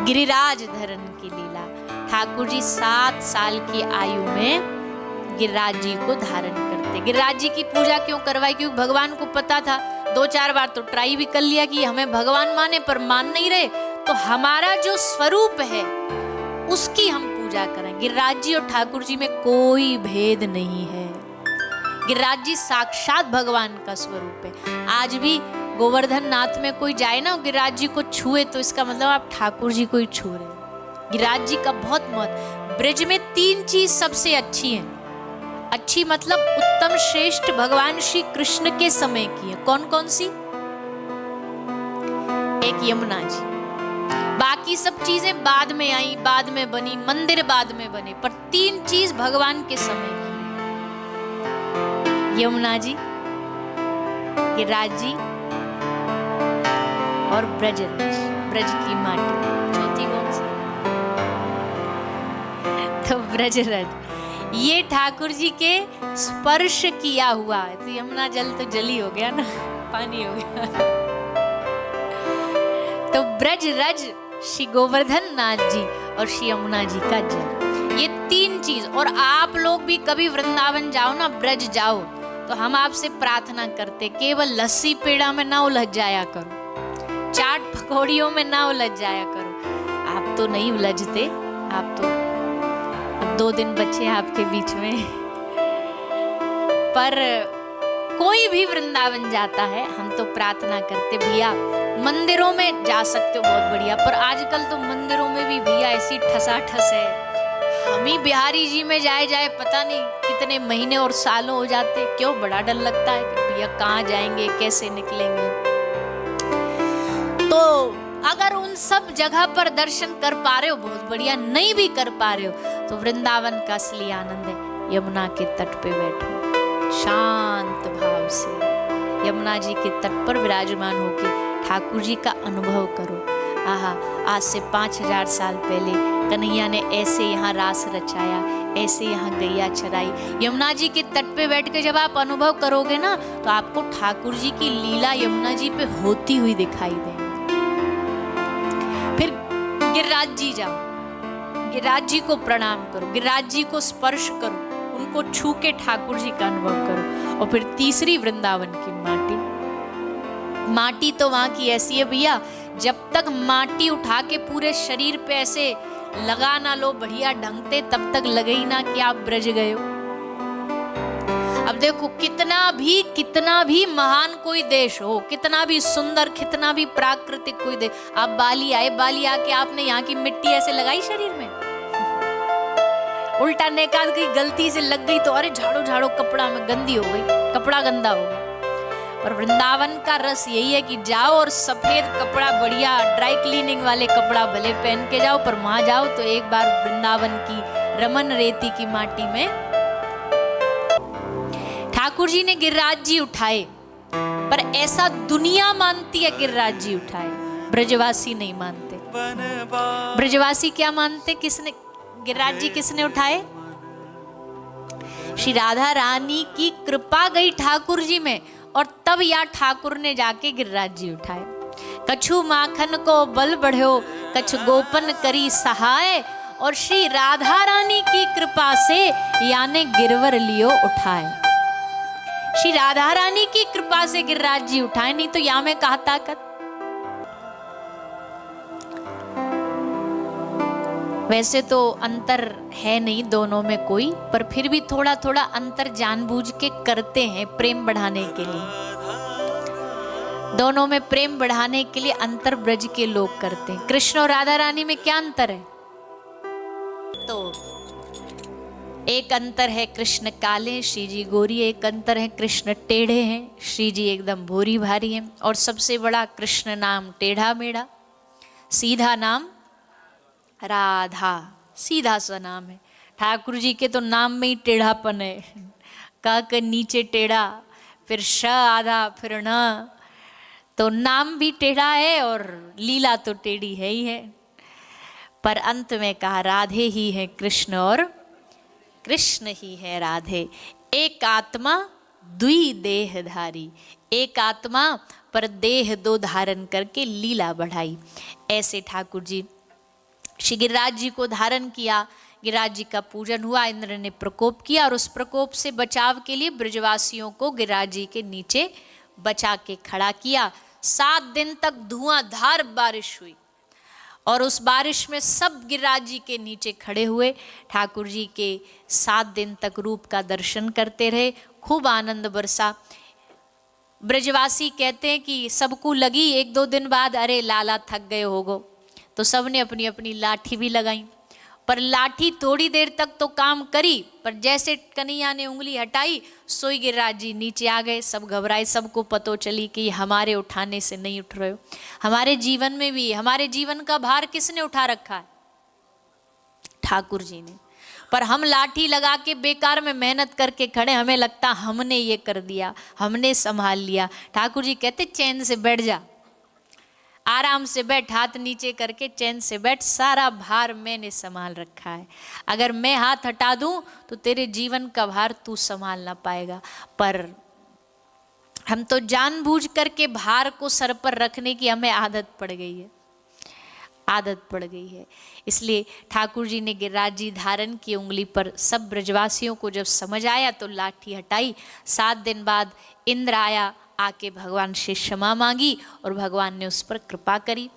गिरिराज धरन की लीला। ठाकुर जी 7 साल की आयु में गिरिराज जी को धारण करते। गिरिराज जी की पूजा क्यों करवाई? क्योंकि भगवान को पता था, 2-4 बार तो ट्राई भी कर लिया कि हमें भगवान माने, पर मान नहीं रहे, तो हमारा जो स्वरूप है उसकी हम पूजा करें। गिरिराज जी और ठाकुर जी में कोई भेद नहीं है। गिरिराज जी साक्षात भगवान का स्वरूप है। आज भी गोवर्धन नाथ में कोई जाए ना गिरिराज जी को छुए तो इसका मतलब आप ठाकुर जी को ही छू रहे हैं। गिरिराज जी का बहुत महत्व। ब्रज में 3 चीज सबसे अच्छी है। अच्छी मतलब उत्तम श्रेष्ठ भगवान श्री कृष्ण के समय की है। कौन कौन सी? एक यमुना जी, बाकी सब चीजें बाद में आई, बाद में बनी, मंदिर बाद में बने, पर 3 चीज भगवान के समय की। यमुना जी, गिरिराज जी और ब्रजराज, ब्रज की माटी। चौथी कौन सी? तो ब्रजराज। ये ठाकुर जी के स्पर्श किया हुआ है। तो यमुना जल तो जली हो गया ना, पानी हो गया। तो ब्रजराज श्री गोवर्धन नाथ जी और श्री यमुना जी का जल, ये 3 चीज। और आप लोग भी कभी वृंदावन जाओ ना, ब्रज जाओ, तो हम आपसे प्रार्थना करते केवल लस्सी पेड़ा में ना उलझ जाया करो, चाट पकौड़ियों में ना उलझ जाया करो। आप तो नहीं उलझते, आप तो अब 2 दिन बचे आपके बीच में। पर कोई भी वृंदावन जाता है, हम तो प्रार्थना करते भैया मंदिरों में जा सकते हो, बहुत बढ़िया, पर आजकल तो मंदिरों में भी भैया ऐसी ठसाठस है। हम ही बिहारी जी में जाए पता नहीं कितने महीने और सालों हो जाते। क्यों? बड़ा डर लगता है कि भैया कहाँ जाएंगे, कैसे निकलेंगे। तो अगर उन सब जगह पर दर्शन कर पा रहे हो बहुत बढ़िया, नहीं भी कर पा रहे हो तो वृंदावन का असली आनंद है यमुना के तट पे बैठो, शांत भाव से यमुना जी के तट पर विराजमान होके ठाकुर जी का अनुभव करो। आहा, आज से 5000 साल पहले कन्हैया ने ऐसे यहाँ रास रचाया, ऐसे यहाँ गैया चराई। यमुना जी के तट पे बैठ के जब आप अनुभव करोगे ना, तो आपको ठाकुर जी की लीला यमुना जी पे होती हुई दिखाई देगी। फिर गिरिराज जी जाओ, गिरिराज जी को प्रणाम करो, गिरिराज जी को स्पर्श करो, उनको छू के ठाकुर जी का अनुभव करो। और फिर तीसरी वृंदावन की माटी। माटी तो वहां की ऐसी है भैया, जब तक माटी उठा के पूरे शरीर पे ऐसे लगा ना लो बढ़िया ढंग से, तब तक लगे ही ना कि आप ब्रज गए हो। अब देखो कितना भी महान कोई देश हो, कितना भी सुंदर, कितना भी प्राकृतिक कोई देश, आप बाली आए, बाली आके आपने यहाँ की मिट्टी ऐसे लगाई शरीर में, उल्टा नेकाद की गलती से लग गई तो अरे झाड़ो कपड़ा में गंदी हो गई, कपड़ा गंदा हो गया। पर वृंदावन का रस यही है कि जाओ और सफेद कपड़ा बढ़िया ड्राई क्लीनिंग वाले कपड़ा भले पहन के जाओ, पर वहां जाओ तो एक बार वृंदावन की रमन रेती की माटी में। ठाकुर जी ने गिरिराज जी उठाए, पर ऐसा दुनिया मानती है गिरिराज जी उठाए, ब्रजवासी नहीं मानते। ब्रजवासी क्या मानते? किसने गिरिराज जी किसने उठाए? श्री राधा रानी की कृपा गई ठाकुर जी में, और तब या ठाकुर ने जाके गिरिराज जी उठाए। कछु माखन को बल बढ़्यो, कछु गोपन करी सहाय, और श्री राधा रानी की कृपा से याने गिरवर लियो उठाए। श्री राधा रानी की कृपा से गिरिराज जी उठाए, नहीं तो या में कहा ताकत। वैसे तो अंतर है नहीं दोनों में कोई, पर फिर भी थोड़ा थोड़ा अंतर जानबूझ के करते हैं प्रेम बढ़ाने के लिए। दोनों में प्रेम बढ़ाने के लिए अंतर ब्रज के लोग करते हैं। कृष्ण और राधा रानी में क्या अंतर है? तो एक अंतर है कृष्ण काले, श्री जी गोरी। एक अंतर है कृष्ण टेढ़े हैं, श्री जी एकदम भूरी भारी हैं। और सबसे बड़ा कृष्ण नाम टेढ़ा मेढ़ा, सीधा नाम राधा, सीधा सा नाम है। ठाकुर जी के तो नाम में ही टेढ़ापन है, क के नीचे टेढ़ा, फिर श आधा, फिर न, तो नाम भी टेढ़ा है और लीला तो टेढ़ी है ही है। पर अंत में कहा राधे ही है कृष्ण और कृष्ण ही है राधे। एक आत्मा द्वि देहधारी, एक आत्मा पर देह 2 धारण करके लीला बढ़ाई। ऐसे ठाकुर जी श्री गिरिराज जी को धारण किया, गिरिराज जी का पूजन हुआ, इंद्र ने प्रकोप किया और उस प्रकोप से बचाव के लिए ब्रजवासियों को गिरिराज जी के नीचे बचा के खड़ा किया। 7 दिन तक धुआंधार बारिश हुई और उस बारिश में सब गिरिराज जी के नीचे खड़े हुए ठाकुर जी के 7 दिन तक रूप का दर्शन करते रहे। खूब आनंद बरसा। ब्रजवासी कहते हैं कि सबको लगी 1-2 दिन बाद, अरे लाला थक गए होगो, तो सबने अपनी अपनी लाठी भी लगाई, पर लाठी थोड़ी देर तक तो काम करी, पर जैसे कन्हैया ने उंगली हटाई सोई गिरिराज जी नीचे आ गए। सब घबराए, सबको पतो चली कि हमारे उठाने से नहीं उठ रहे हो। हमारे जीवन में भी हमारे जीवन का भार किसने उठा रखा है? ठाकुर जी ने। पर हम लाठी लगा के बेकार में मेहनत करके खड़े, हमें लगता हमने ये कर दिया, हमने संभाल लिया। ठाकुर जी कहते चैन से बैठ जा, आराम से बैठ, हाथ नीचे करके चैन से बैठ, सारा भार मैंने संभाल रखा है। अगर मैं हाथ हटा दूं तो तेरे जीवन का भार तू संभाल ना पाएगा। पर हम तो जानबूझ करके भार को सर पर रखने की हमें आदत पड़ गई है, आदत पड़ गई है। इसलिए ठाकुर जी ने गिरिराज जी धारण की उंगली पर। सब ब्रजवासियों को जब समझ आया तो लाठी हटाई। 7 दिन बाद इंद्र आया, आके भगवान से क्षमा मांगी और भगवान ने उस पर कृपा करी।